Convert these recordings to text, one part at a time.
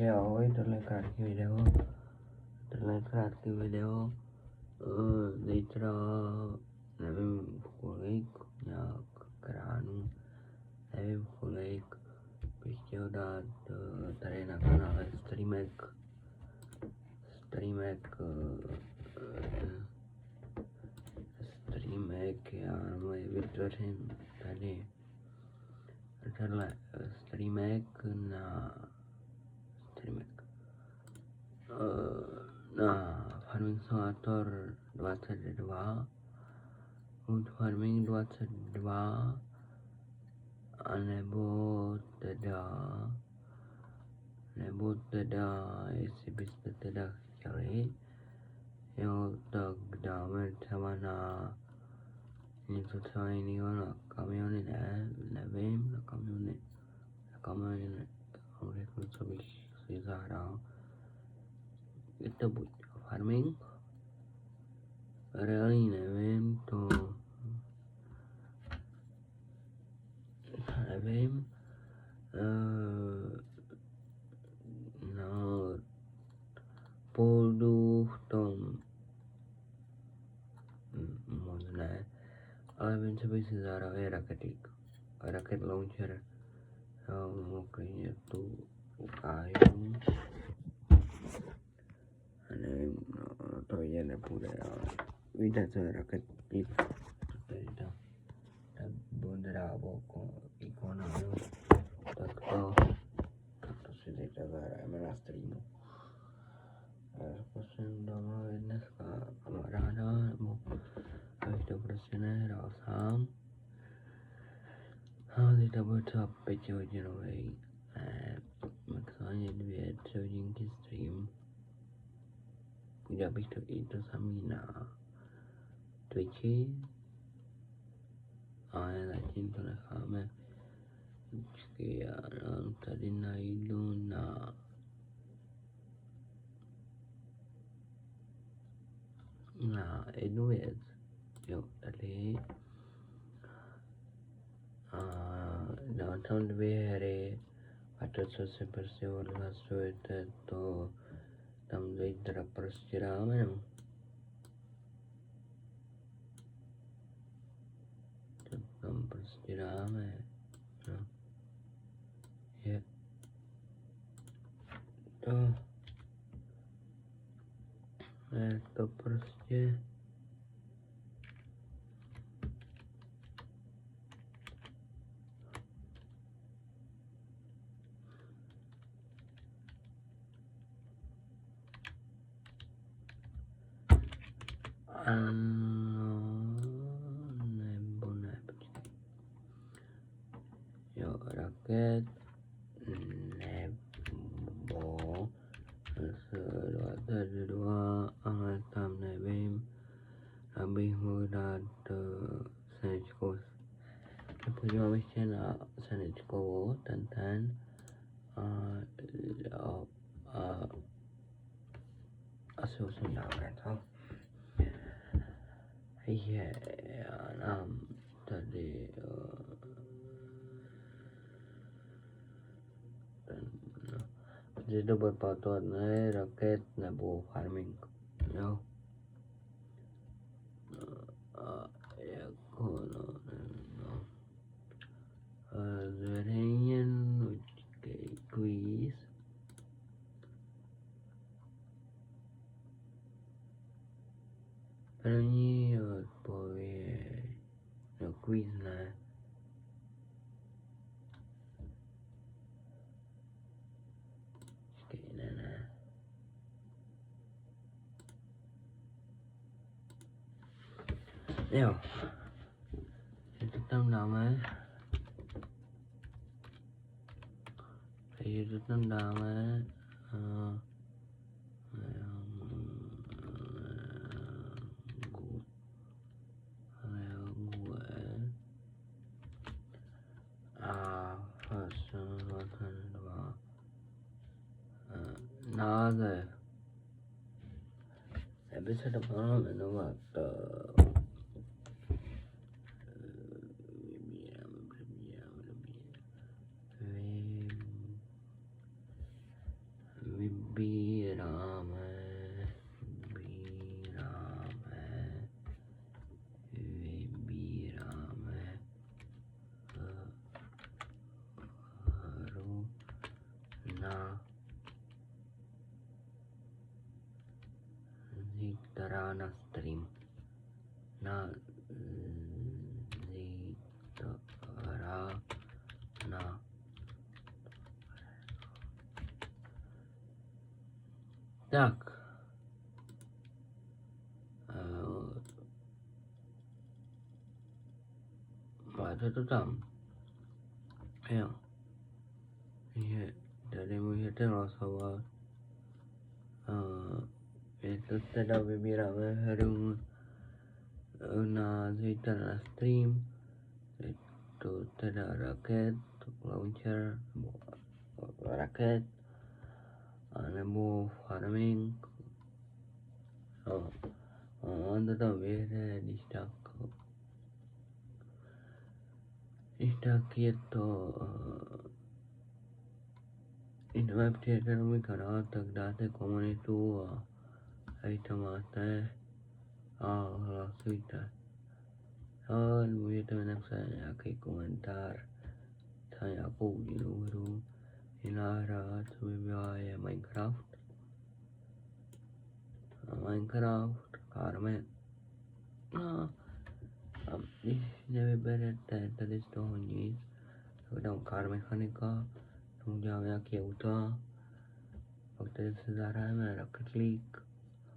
Ôi, tôi lại cắt cái video. Di tra Nevim Kulik, Kranu, Nevim Kulik, Pichioda, Terena kanale Streamek, já moje vytvořím tady tenhle streamek na Farming Simulator 22, Wood Farming 22, anebo teda, jestli byste teda chtěli, jo, tak dáme třeba na něco třeba jiného, na kamiony nevím, na kamiony ne, vám řeknu, co bych si zahrál. Je to buď farming, rally nevím, to nevím, no, půjdu v tom moc ne, ale vím, co bych si zahrál, je Rocket Launcher, jo, klidně tu ukážu. A nevím, no, to vidět nepůjde, ale víte, co je Rocket League, to je ta bodrá ikona, jo, tak to si teďka zahrajeme na streamu. Zkusím domluvit dneska kamaráda, nebo abych to prostě nehrál sám. A teď to bude třeba 5hodinový, maximálně 2-3 hodinky stream. Udělal bych to i to samý na Twitchi, ale zatím to necháme. Počkej, já nám tady najdu na jednu věc, jo, tady, a dám tam 2 hry a to, co si prostě odhlasujete, to tam zítra prostě dáme, no. To tam prostě dáme, no. Je to prostě ano, nebo ne, počkej. Jo, Rocket, nebo S22, ale tam nevím, abych mohl dát Senečkou. Podívám ještě na Senečkovou, ten, a asi už jsem dáme to. Já nám tady protože to bude pamatovat, ne Rocket nebo Farming, jo. A jako, no. Zveřejněn, počkej, quiz. První odpověď, no quiz ne. Počkej, ne. Jo, to tam dáme. Takže to tam dáme. Název. Jak by se to mohlo jmenovat? vybíráme, hru na zítra na stream. Na zítra na tak. Máte to tam. Jo. Takže tady můžete hlasovat. Je to teda vybíráme hru na zítra na stream. Je to teda Raket Launcher, nebo Raket, anebo Farming. Jo. On to tam vyhraje, když tak je to i nové přijete na můj kanál, tak dáte komunitu a tady to máte a hlasujte. A můžete mi napsat nějaký komentář, třeba nějakou jinou hru. Jiná hra, co by byla, je Minecraft. Minecraft, Farming. No, a když nevyberete tady z toho nic, tak dám Car Mechanika, tam udělám nějaký auta, pak tady se zahrajeme na Rocket League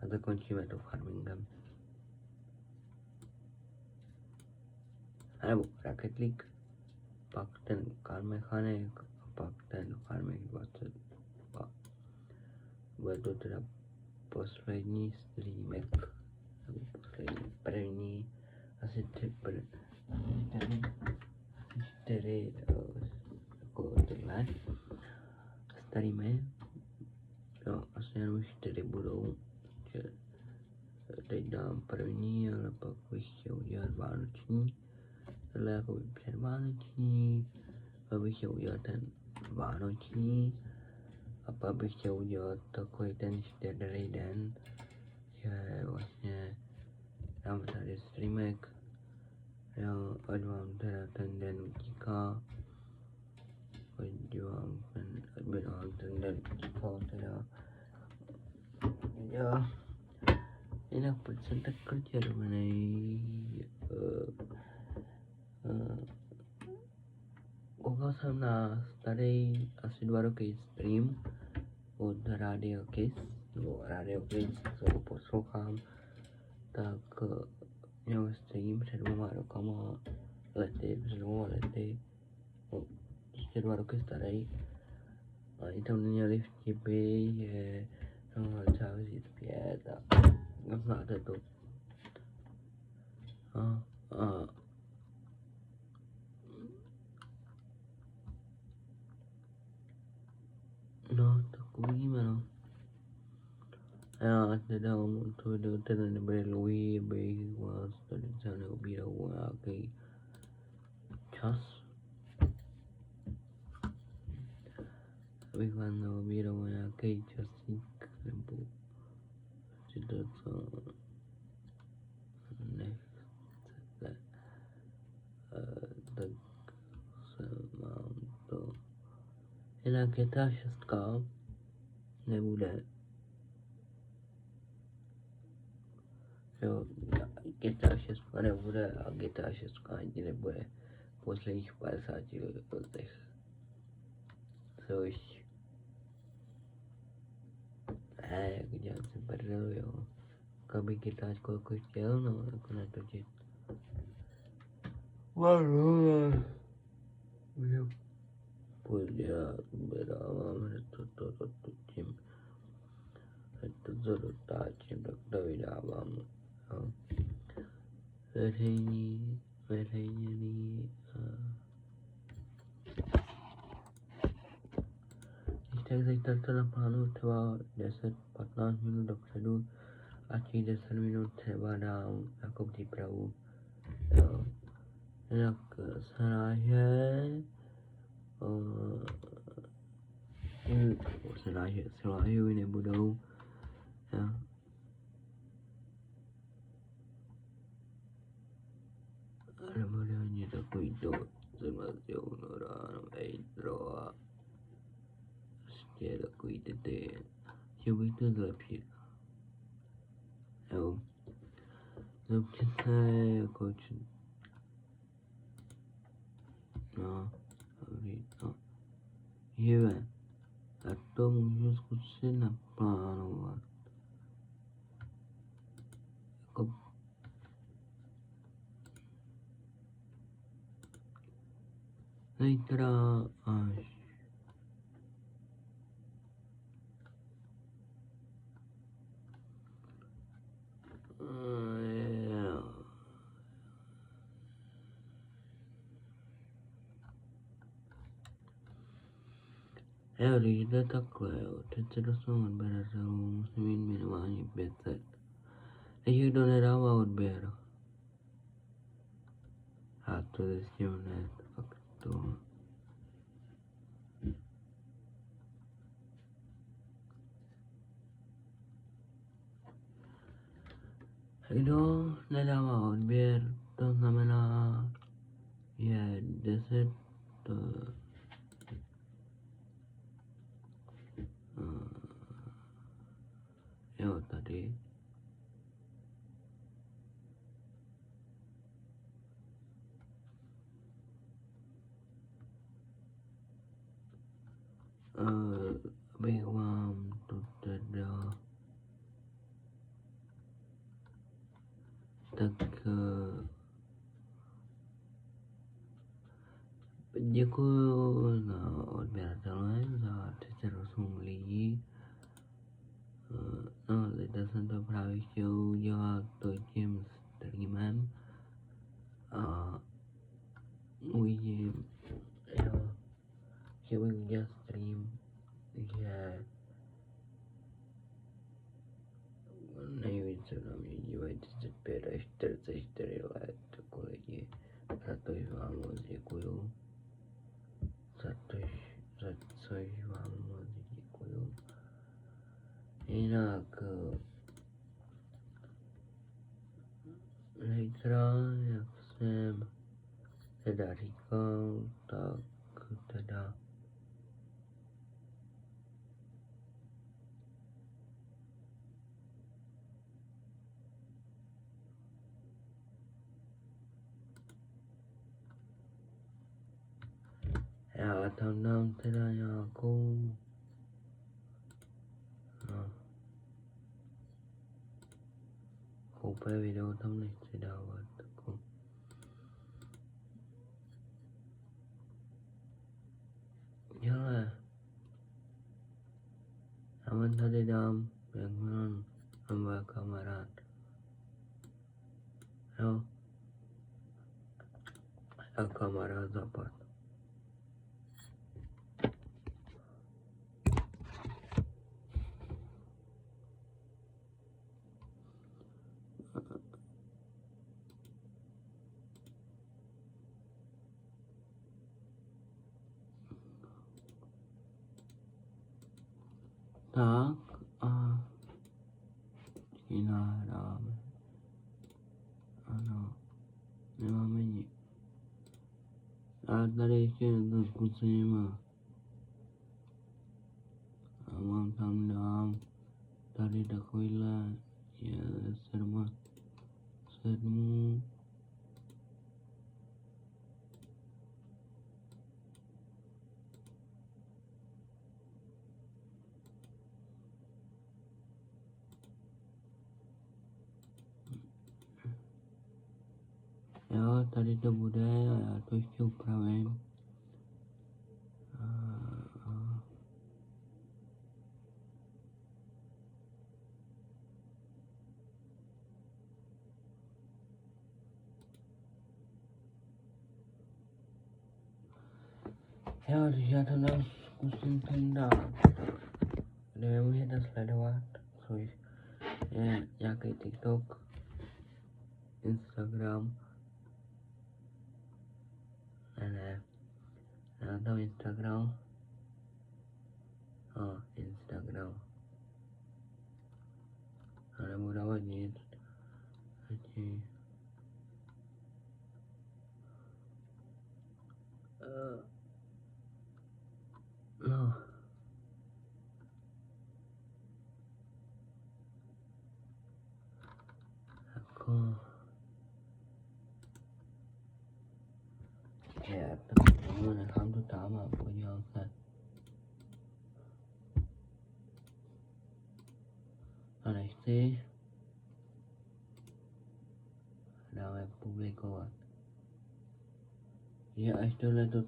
a zakončíme to farmingem. A nebo Rocket League, pak ten Car Mechanic a pak ten Farming 22. Bude to teda poslední streamek, nebo poslední první, asi čtyři jako tyhle streamy. Jo, asi jenom 4 budou, že teď dám první, ale pak bych chtěl udělat vánoční, tohle jako předvánoční, pak bych chtěl udělat ten vánoční a pak bych chtěl udělat takový ten štědrý den, že vlastně dám tady streamek, jo, ať vám teda ten den utíká, ať by vám ten den utíkal teda. Jo, jinak proč jsem takhle červený? Koukal jsem na starý asi 2 roky stream od Radio Kiss, nebo Radio Kiss, co ho poslouchám, tak měl stream před 2 lety, no, ještě 2 roky starý, a i tam měli vtipy, že no, třeba vzít 5 a znáte to. No, tak uvidíme, no. Já teda to video teda nebude dlouhý, abych vás tady třeba neobíral o nějaký čas. Abych vás neobíral o nějaký časík, nebo si to, co nechcete, tak se mám to. Jinak GTA 6 nebude. Jo, GTA 6 nebude a GTA 6 ani nebude v posledních 50 letech. Což jako dělám si prdel, jo. Aby kytáčko jako chtěl, no, jako natočit. Jo. Podělat, vydávám, hned to dotočím. Hned to dotáčím, tak to vydávám, jo. Veřejněný tak zítra to naplánuju třeba 10-15 minut dopředu a těch 10 minut třeba dám jako přípravu. Jo. Jinak sráže se láhivy nebudou. Jo. Ale bude hodně takový to 17. února, intro a prostě takový ty, chtěl bych to zlepšit. Jo. Zlepšit se jako no, živé. A to můžu zkusit naplánovat. Jako zítra až jo, když jde takhle, jo, 38 odběratelů, musí mít minimálně 500. Když kdo nedává odběr, já to zjistím hned, fakt to. Kdo nedává odběr, to znamená, je 10, jo, tady. Abych vám to teda tak děkuju za odběratele, za 38 lidí. No, teď jsem to právě chtěl udělat to tím streamem a uvidím, jo, chtěl bych udělat stream, že nejvíce na mě dívají 35 až 44 let, jako lidi, za to, že vám moc děkuju, za což vám moc děkuju. Jinak zítra, jak jsem teda říkal, tak teda já tam dám teda nějakou, no, koupé video tam nechci dávat, tako. Hele, já vám tady dám, jak mám můj kamarád, jo, a kamarád zapad. Tak a ji nahráme. Ano, nemáme nic. A tady ještě to zkusím a vám tam dám tady takovýhle je 7. Jo, tady to bude a já to ještě upravím. Jo, když já to dám, zkusím tam dát, kde mě můžete sledovat, což je nějaký TikTok, Instagram, ne, já dám Instagram, Instagram. Ada beberapa jenis. Aku ya teman-teman kamu tuh sama punya kan aneh dalam publiko ya istola to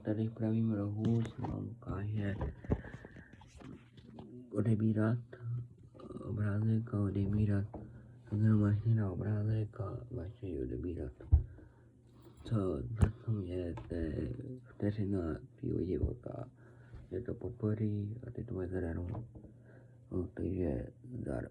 tadi pravi merahus kaya udah birat berada kau udah birat agar masih nak berada kau masih udah birat so langsung ya terima piye baka itu potpori atau itu mazarano untuk ya dar